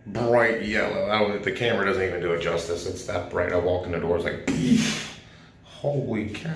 bright yellow. The camera doesn't even do it justice. It's that bright. I walked in the door, I was like, holy cow.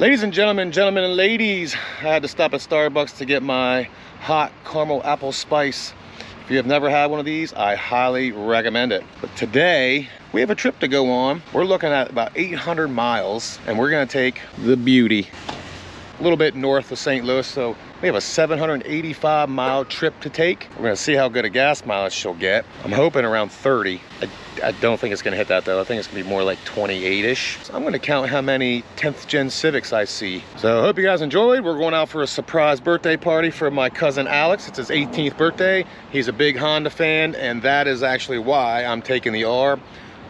Ladies and gentlemen, and ladies, I had to stop at Starbucks to get my hot caramel apple spice. If you have never had one of these, I highly recommend it. But today, we have a trip to go on. We're looking at about 800 miles, and we're gonna take the Beauty a little bit north of St. Louis. So we have a 785 mile trip to take. We're gonna see how good a gas mileage she'll get. I'm hoping around 30. I don't think it's gonna hit that though. I think it's gonna be more like 28-ish. So I'm gonna count how many 10th gen Civics I see. So I hope you guys enjoyed. We're going out for a surprise birthday party for my cousin Alex. It's his 18th birthday. He's a big Honda fan, and that is actually why I'm taking the R.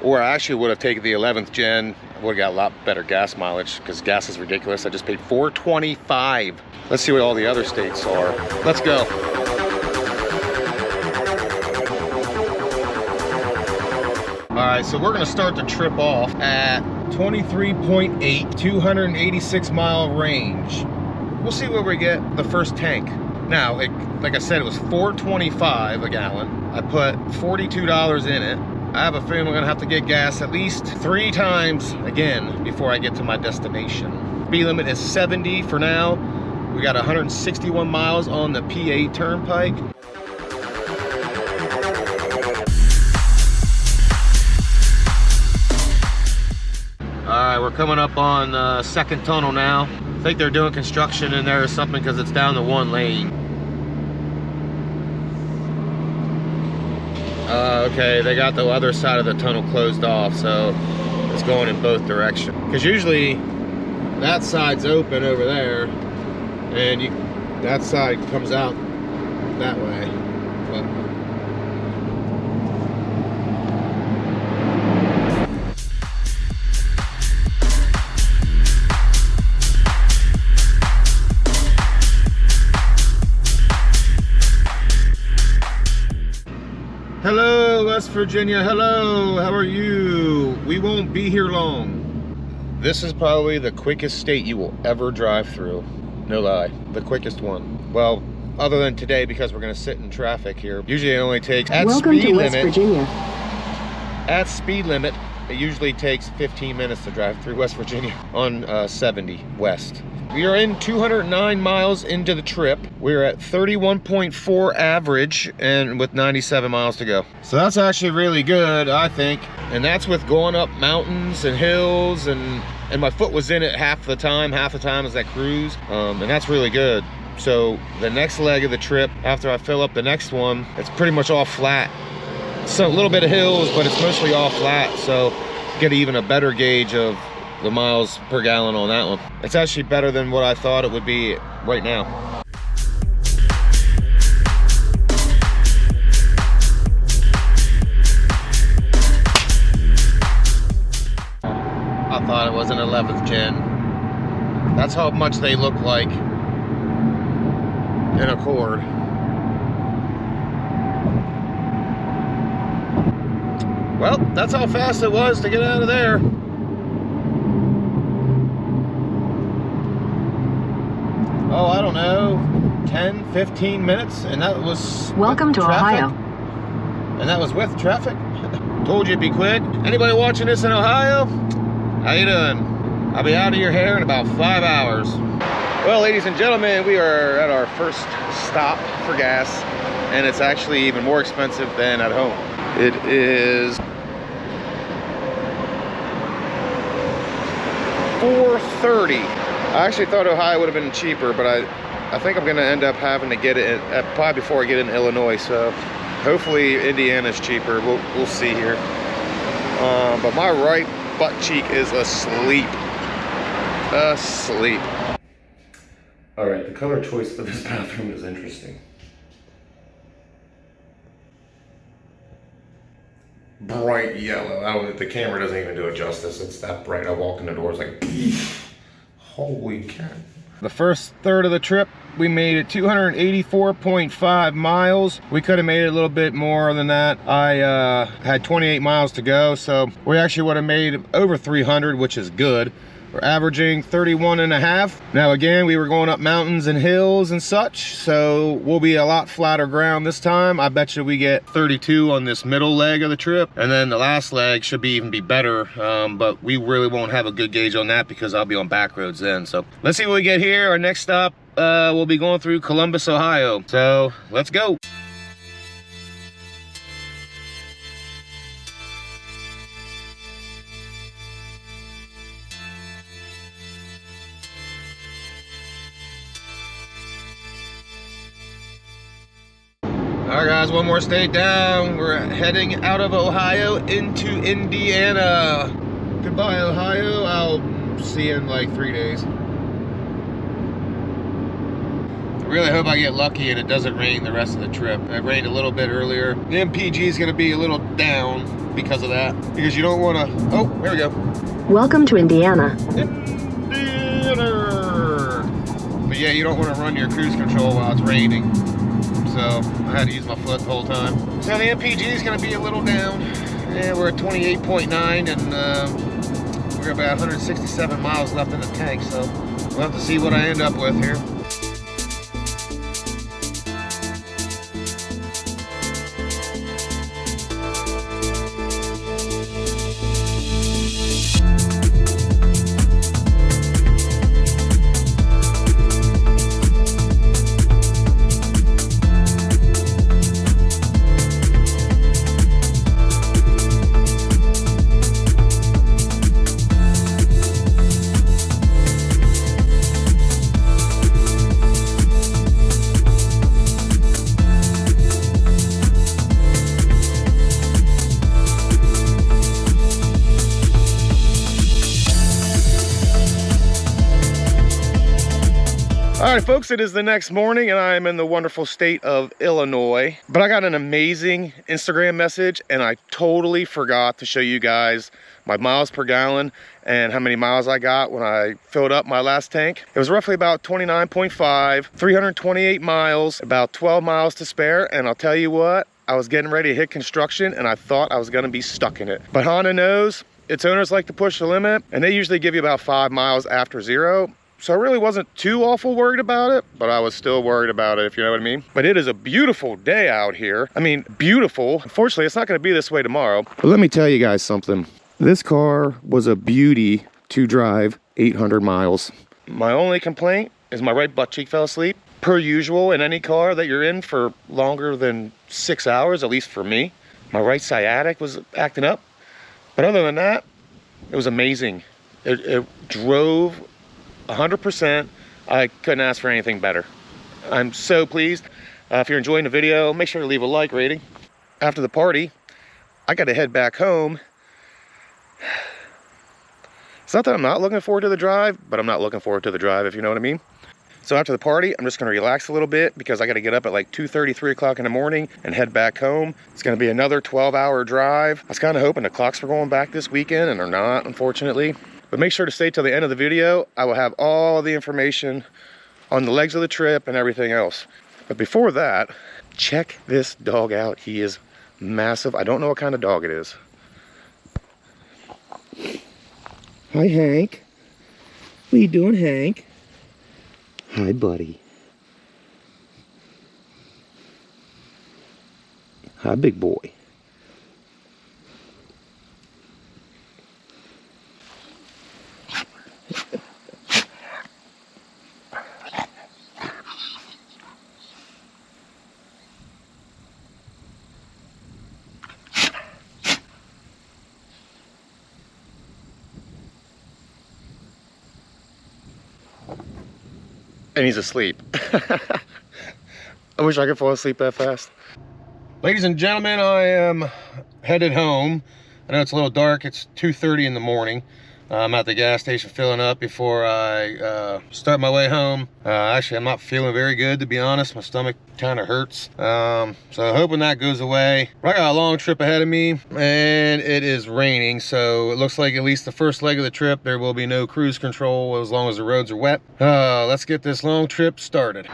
Or I actually would have taken the 11th gen. I would have got a lot better gas mileage because gas is ridiculous. I just paid $425. Let's see what all the other states are. Let's go. All right, so we're gonna start the trip off at 23.8, 286 mile range. We'll see where we get the first tank. Now, like I said, it was $4.25 a gallon. I put $42 in it. I have a feeling we're gonna have to get gas at least 3 times again before I get to my destination. Speed limit is 70 for now. We got 161 miles on the PA Turnpike. All right, we're coming up on second tunnel now. I think they're doing construction in there or something because it's down to 1 lane. Okay, they got the other side of the tunnel closed off, so it's going in both directions. Because usually that side's open over there, and that side comes out that way. But hello, West Virginia. Hello, how are you? We won't be here long. This is probably the quickest state you will ever drive through. No lie, the quickest one. Well, other than today, because we're gonna sit in traffic here. Usually it only takes, at Welcome speed to West limit, Virginia. At speed limit, it usually takes 15 minutes to drive through West Virginia on 70 West. We are in 209 miles into the trip. We're at 31.4 average and with 97 miles to go. So that's actually really good, I think. And that's with going up mountains and hills, and my foot was in it half the time as that cruise. And that's really good. So the next leg of the trip, after I fill up the next one, it's pretty much all flat. So a little bit of hills, but it's mostly all flat. So get even a better gauge of the miles per gallon on that one. It's actually better than what I thought it would be right now. I thought it was an 11th gen. That's how much they look like in Accord. Well, that's how fast it was to get out of there. Oh, I don't know, 10, 15 minutes, and that was Welcome to Ohio. And that was with traffic. Told you it'd be quick. Anybody watching this in Ohio? How you doing? I'll be out of your hair in about 5 hours. Well, ladies and gentlemen, we are at our first stop for gas, and it's actually even more expensive than at home. It is $4.30. I actually thought Ohio would have been cheaper, but I think I'm gonna end up having to get it probably before I get in Illinois. So hopefully Indiana's cheaper. We'll see here. But my right butt cheek is asleep. Asleep. All right, the color choice for this bathroom is interesting. bright yellow. The camera doesn't even do it justice. It's that bright. I walked in the door, it's like, holy cow. The first third of the trip, we made it 284.5 miles. We could have made it a little bit more than that. I had 28 miles to go, so we actually would have made over 300, which is good. We're averaging 31.5. Now again, we were going up mountains and hills and such, so we'll be a lot flatter ground this time. I bet you we get 32 on this middle leg of the trip, and then the last leg should even be better, but we really won't have a good gauge on that because I'll be on back roads then. So let's see what we get here. Our next stop, we'll be going through Columbus, Ohio. So let's go. All right, guys, one more state down. We're heading out of Ohio into Indiana. Goodbye, Ohio. I'll see you in like 3 days. I really hope I get lucky and it doesn't rain the rest of the trip. It rained a little bit earlier. The MPG is going to be a little down because of that. Because you don't want to... Oh, there we go. Welcome to Indiana. Indiana. But yeah, you don't want to run your cruise control while it's raining. So I had to use my foot the whole time. So the MPG is going to be a little down. Yeah, we're at 28.9 and we're about 167 miles left in the tank. So we'll have to see what I end up with here. All right, folks, it is the next morning and I am in the wonderful state of Illinois. But I got an amazing Instagram message and I totally forgot to show you guys my miles per gallon and how many miles I got when I filled up my last tank. It was roughly about 29.5, 328 miles, about 12 miles to spare. And I'll tell you what, I was getting ready to hit construction and I thought I was gonna be stuck in it. But Honda knows its owners like to push the limit and they usually give you about 5 miles after zero. So I really wasn't too awful worried about it, but I was still worried about it, if you know what I mean. But it is a beautiful day out here. I mean, beautiful. Unfortunately, it's not going to be this way tomorrow. But let me tell you guys something. This car was a beauty to drive 800 miles. My only complaint is my right butt cheek fell asleep. Per usual, in any car that you're in for longer than 6 hours, at least for me. My right sciatic was acting up. But other than that, it was amazing. It drove 100%. I couldn't ask for anything better. I'm so pleased. If you're enjoying the video, make sure to leave a like rating. After the party, I got to head back home. It's not that I'm not looking forward to the drive, but I'm not looking forward to the drive, if you know what I mean. So after the party, I'm just going to relax a little bit because I got to get up at like 2:30, 3 o'clock in the morning and head back home. It's going to be another 12-hour drive. I was kind of hoping the clocks were going back this weekend, and they're not, unfortunately. But make sure to stay till the end of the video. I will have all the information on the legs of the trip and everything else. But before that, check this dog out. He is massive. I don't know what kind of dog it is. Hi, Hank. What are you doing, Hank? Hi, buddy. Hi, big boy. And he's asleep. I wish I could fall asleep that fast. Ladies and gentlemen, I am headed home. I know it's a little dark. It's 2:30 in the morning. I'm at the gas station filling up before I start my way home. Actually, I'm not feeling very good, to be honest. My stomach kind of hurts. So hoping that goes away. I got a long trip ahead of me, and it is raining, so it looks like at least the first leg of the trip there will be no cruise control as long as the roads are wet. Let's get this long trip started.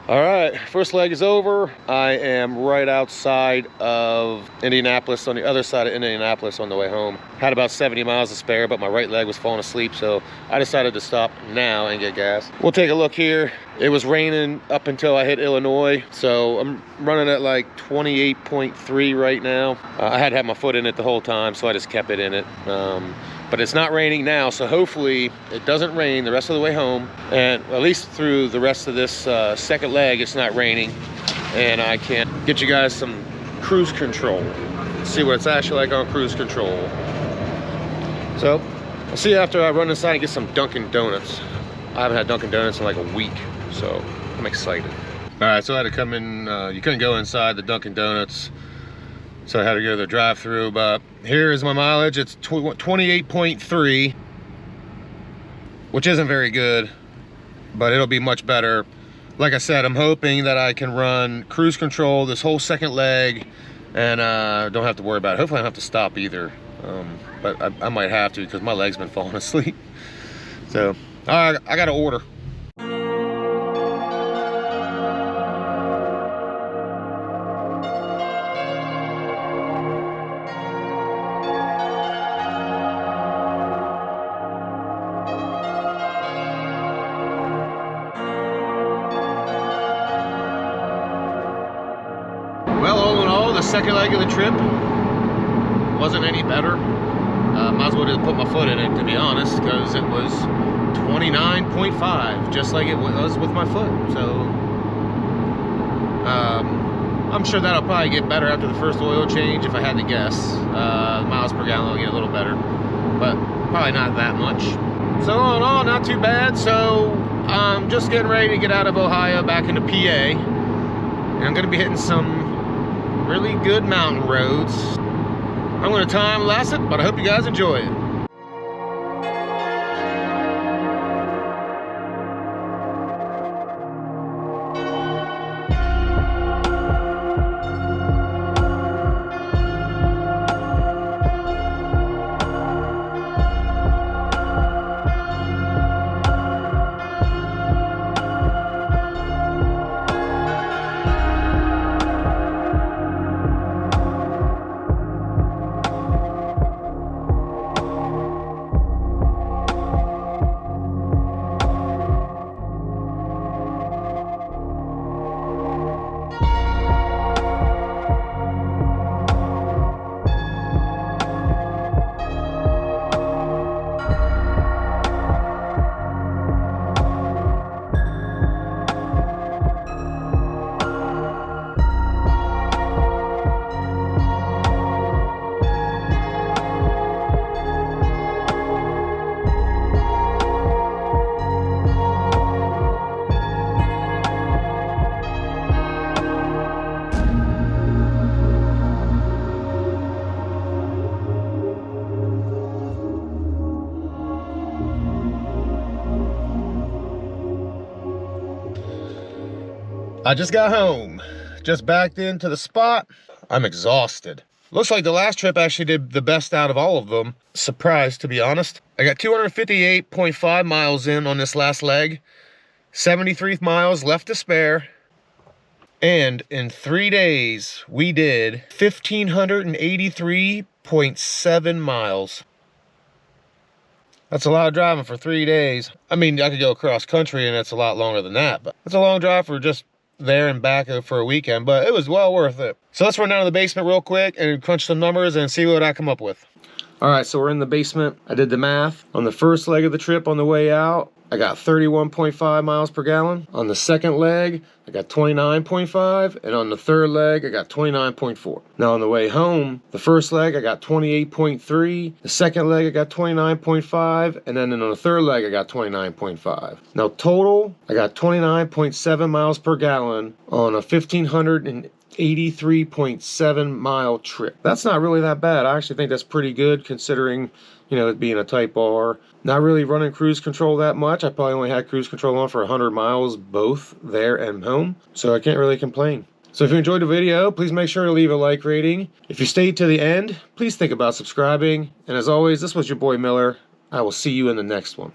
All right, first leg is over. I am right outside of Indianapolis, on the other side of Indianapolis on the way home. Had about 70 miles to spare, but my right leg was falling asleep, so I decided to stop now and get gas. We'll take a look here. It was raining up until I hit Illinois, so I'm running at like 28.3 right now. I had my foot in it the whole time, so I just kept it in it. But it's not raining now, so hopefully it doesn't rain the rest of the way home, and at least through the rest of this second leg it's not raining, and I can get you guys some cruise control, see what it's actually like on cruise control. So I'll see you after I run inside and get some Dunkin' Donuts. I haven't had Dunkin' Donuts in like a week, so I'm excited. All right, so I had to come in, you couldn't go inside the Dunkin' Donuts, so I had to go to the drive-through. But here is my mileage. It's 28.3, which isn't very good, but it'll be much better. Like I said, I'm hoping that I can run cruise control this whole second leg and don't have to worry about it. Hopefully I don't have to stop either, but I might have to because my leg's been falling asleep. So, all right, I got to order. Well, all in all, the second leg of the trip wasn't any better. Might as well just put my foot in it, to be honest, because it was 29.5, just like it was with my foot. So I'm sure that'll probably get better after the first oil change, if I had to guess. Miles per gallon will get a little better, but probably not that much. So all in all, not too bad. So I'm just getting ready to get out of Ohio back into PA, and I'm gonna be hitting some really good mountain roads. I'm gonna time lapse it, but I hope you guys enjoy it. I just got home, just backed into the spot. I'm exhausted. Looks like the last trip actually did the best out of all of them. Surprised, to be honest. I got 258.5 miles in on this last leg, 73 miles left to spare, and in 3 days, we did 1,583.7 miles. That's a lot of driving for 3 days. I mean, I could go across country and it's a lot longer than that, but it's a long drive for just there and back for a weekend, but it was well worth it. So let's run down to the basement real quick and crunch some numbers and see what I come up with. All right, so we're in the basement. I did the math. On the first leg of the trip on the way out, I got 31.5 miles per gallon. On the second leg, I got 29.5, and on the third leg, I got 29.4. Now on the way home, the first leg, I got 28.3, the second leg, I got 29.5, and then on the third leg, I got 29.5. Now total, I got 29.7 miles per gallon on a 1,583 83.7 mile trip. That's not really that bad. I actually think that's pretty good considering, you know, it being a Type R. Not really running cruise control that much. I probably only had cruise control on for 100 miles both there and home, so I can't really complain. So if you enjoyed the video, please make sure to leave a like rating. If you stayed to the end, please think about subscribing. And as always, this was your boy Miller. I will see you in the next one.